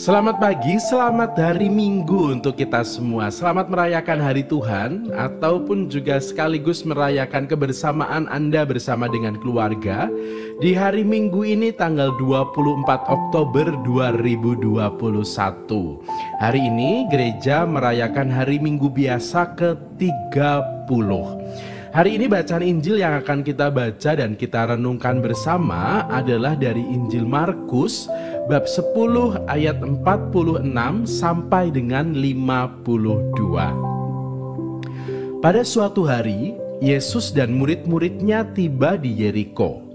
Selamat pagi, selamat hari Minggu untuk kita semua. Selamat merayakan hari Tuhan ataupun juga sekaligus merayakan kebersamaan Anda bersama dengan keluarga di hari Minggu ini tanggal 24 Oktober 2021. Hari ini gereja merayakan hari Minggu biasa ke-30. Hari ini bacaan Injil yang akan kita baca dan kita renungkan bersama adalah dari Injil Markus bab 10 ayat 46 sampai dengan 52. Pada suatu hari, Yesus dan murid-muridnya tiba di Yeriko.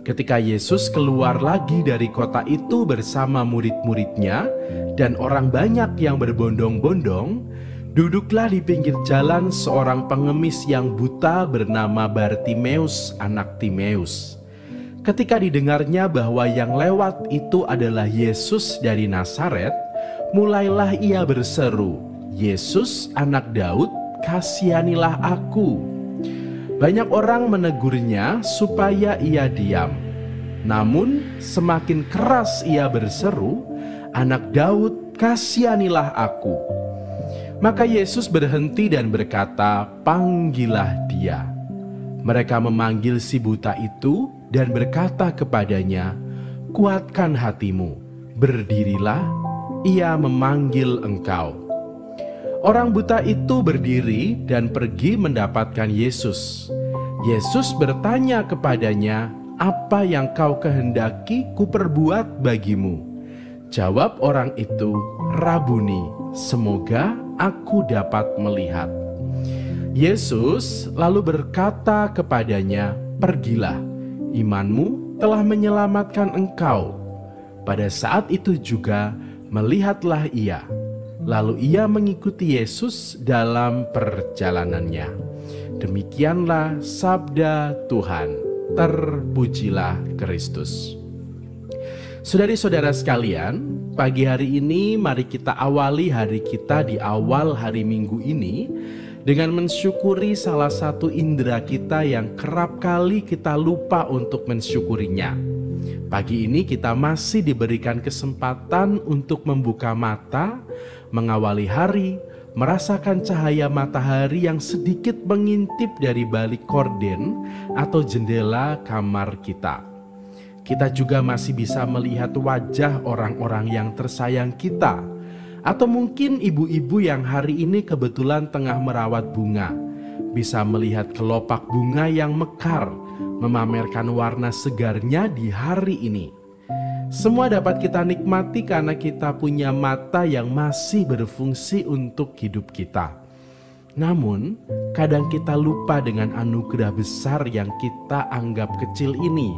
Ketika Yesus keluar lagi dari kota itu bersama murid-muridnya dan orang banyak yang berbondong-bondong, duduklah di pinggir jalan seorang pengemis yang buta bernama Bartimeus, anak Timeus. Ketika didengarnya bahwa yang lewat itu adalah Yesus dari Nazaret, mulailah ia berseru, "Yesus, anak Daud, kasihanilah aku." Banyak orang menegurnya supaya ia diam. Namun semakin keras ia berseru, "Anak Daud, kasihanilah aku." Maka Yesus berhenti dan berkata, "Panggillah dia." Mereka memanggil si buta itu dan berkata kepadanya, "Kuatkan hatimu, berdirilah, ia memanggil engkau." Orang buta itu berdiri dan pergi mendapatkan Yesus. Yesus bertanya kepadanya, "Apa yang kau kehendaki kuperbuat bagimu?" Jawab orang itu, "Rabuni, semoga aku dapat melihat." Yesus lalu berkata kepadanya, "Pergilah, imanmu telah menyelamatkan engkau." Pada saat itu juga melihatlah ia. Lalu ia mengikuti Yesus dalam perjalanannya. Demikianlah sabda Tuhan. Terpujilah Kristus. Saudari-saudara sekalian, pagi hari ini mari kita awali hari kita di awal hari Minggu ini dengan mensyukuri salah satu indera kita yang kerap kali kita lupa untuk mensyukurinya. Pagi ini kita masih diberikan kesempatan untuk membuka mata, mengawali hari, merasakan cahaya matahari yang sedikit mengintip dari balik korden atau jendela kamar kita. Kita juga masih bisa melihat wajah orang-orang yang tersayang kita. Atau mungkin ibu-ibu yang hari ini kebetulan tengah merawat bunga, bisa melihat kelopak bunga yang mekar, memamerkan warna segarnya di hari ini. Semua dapat kita nikmati karena kita punya mata yang masih berfungsi untuk hidup kita. Namun, kadang kita lupa dengan anugerah besar yang kita anggap kecil ini.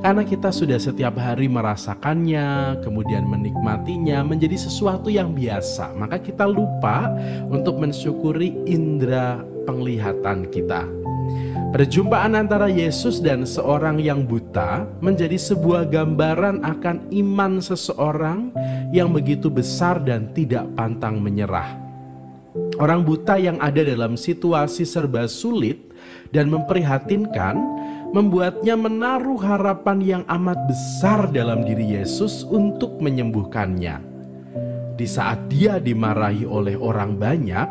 Karena kita sudah setiap hari merasakannya, kemudian menikmatinya menjadi sesuatu yang biasa. Maka kita lupa untuk mensyukuri indera penglihatan kita. Perjumpaan antara Yesus dan seorang yang buta menjadi sebuah gambaran akan iman seseorang yang begitu besar dan tidak pantang menyerah. Orang buta yang ada dalam situasi serba sulit dan memprihatinkan membuatnya menaruh harapan yang amat besar dalam diri Yesus untuk menyembuhkannya. Di saat dia dimarahi oleh orang banyak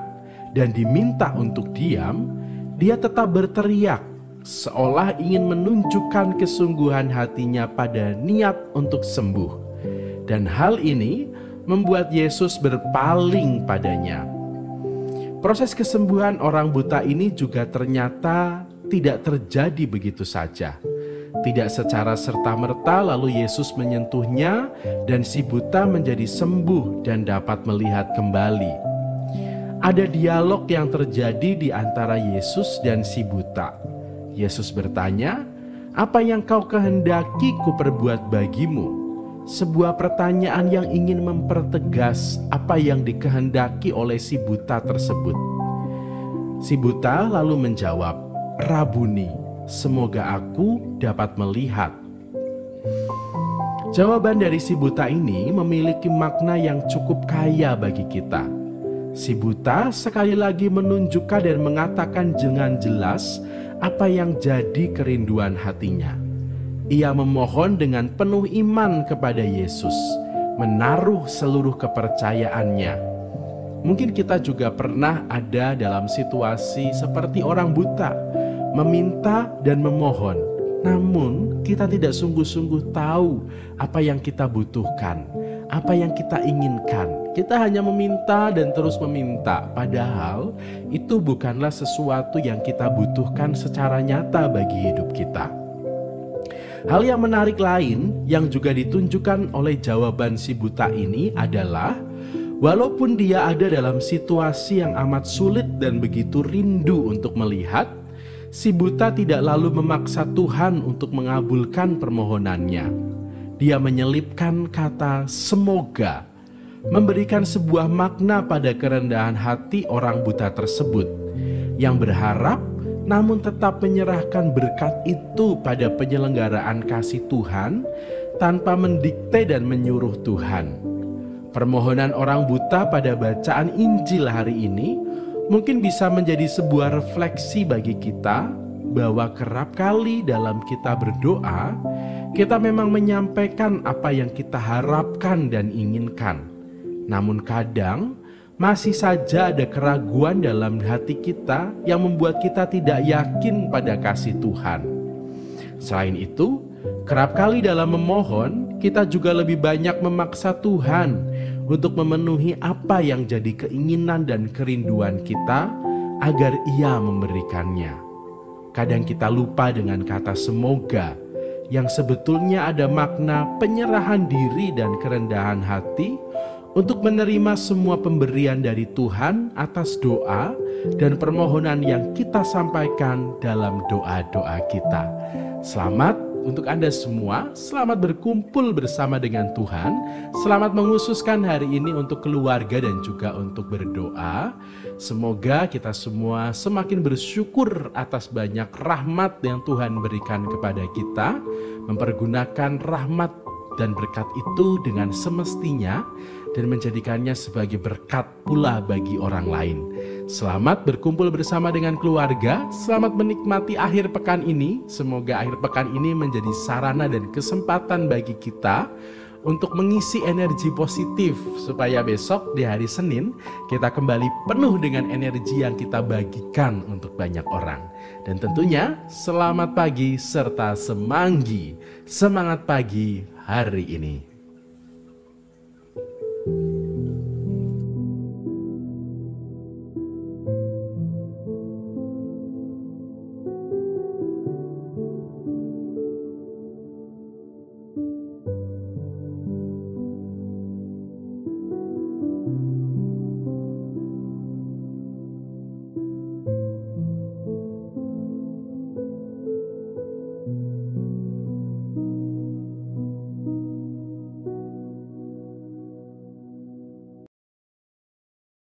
dan diminta untuk diam, dia tetap berteriak seolah ingin menunjukkan kesungguhan hatinya pada niat untuk sembuh. Dan hal ini membuat Yesus berpaling padanya. Proses kesembuhan orang buta ini juga ternyata tidak terjadi begitu saja. Tidak secara serta-merta lalu Yesus menyentuhnya dan si buta menjadi sembuh dan dapat melihat kembali. Ada dialog yang terjadi di antara Yesus dan si buta. Yesus bertanya, "Apa yang kau kehendaki kuperbuat bagimu?" Sebuah pertanyaan yang ingin mempertegas apa yang dikehendaki oleh si buta tersebut. Si buta lalu menjawab, "Rabuni, semoga aku dapat melihat." Jawaban dari si buta ini memiliki makna yang cukup kaya bagi kita. Si buta sekali lagi menunjukkan dan mengatakan dengan jelas apa yang jadi kerinduan hatinya. Ia memohon dengan penuh iman kepada Yesus, menaruh seluruh kepercayaannya. Mungkin kita juga pernah ada dalam situasi seperti orang buta, meminta dan memohon, namun kita tidak sungguh-sungguh tahu apa yang kita butuhkan, apa yang kita inginkan. Kita hanya meminta dan terus meminta, padahal itu bukanlah sesuatu yang kita butuhkan secara nyata bagi hidup kita. Hal yang menarik lain yang juga ditunjukkan oleh jawaban si buta ini adalah walaupun dia ada dalam situasi yang amat sulit dan begitu rindu untuk melihat, si buta tidak lalu memaksa Tuhan untuk mengabulkan permohonannya. Dia menyelipkan kata semoga, memberikan sebuah makna pada kerendahan hati orang buta tersebut yang berharap namun tetap menyerahkan berkat itu pada penyelenggaraan kasih Tuhan tanpa mendikte dan menyuruh Tuhan. Permohonan orang buta pada bacaan Injil hari ini mungkin bisa menjadi sebuah refleksi bagi kita bahwa kerap kali dalam kita berdoa, kita memang menyampaikan apa yang kita harapkan dan inginkan. Namun kadang masih saja ada keraguan dalam hati kita yang membuat kita tidak yakin pada kasih Tuhan. Selain itu, kerap kali dalam memohon, kita juga lebih banyak memaksa Tuhan untuk memenuhi apa yang jadi keinginan dan kerinduan kita agar Ia memberikannya. Kadang kita lupa dengan kata semoga yang sebetulnya ada makna penyerahan diri dan kerendahan hati untuk menerima semua pemberian dari Tuhan atas doa dan permohonan yang kita sampaikan dalam doa-doa kita. Selamat untuk Anda semua, selamat berkumpul bersama dengan Tuhan. Selamat menghususkan hari ini untuk keluarga dan juga untuk berdoa. Semoga kita semua semakin bersyukur atas banyak rahmat yang Tuhan berikan kepada kita, mempergunakan rahmat dan berkat itu dengan semestinya dan menjadikannya sebagai berkat pula bagi orang lain. Selamat berkumpul bersama dengan keluarga, selamat menikmati akhir pekan ini. Semoga akhir pekan ini menjadi sarana dan kesempatan bagi kita untuk mengisi energi positif supaya besok di hari Senin kita kembali penuh dengan energi yang kita bagikan untuk banyak orang. Dan tentunya selamat pagi serta semanggi, semangat pagi hari ini.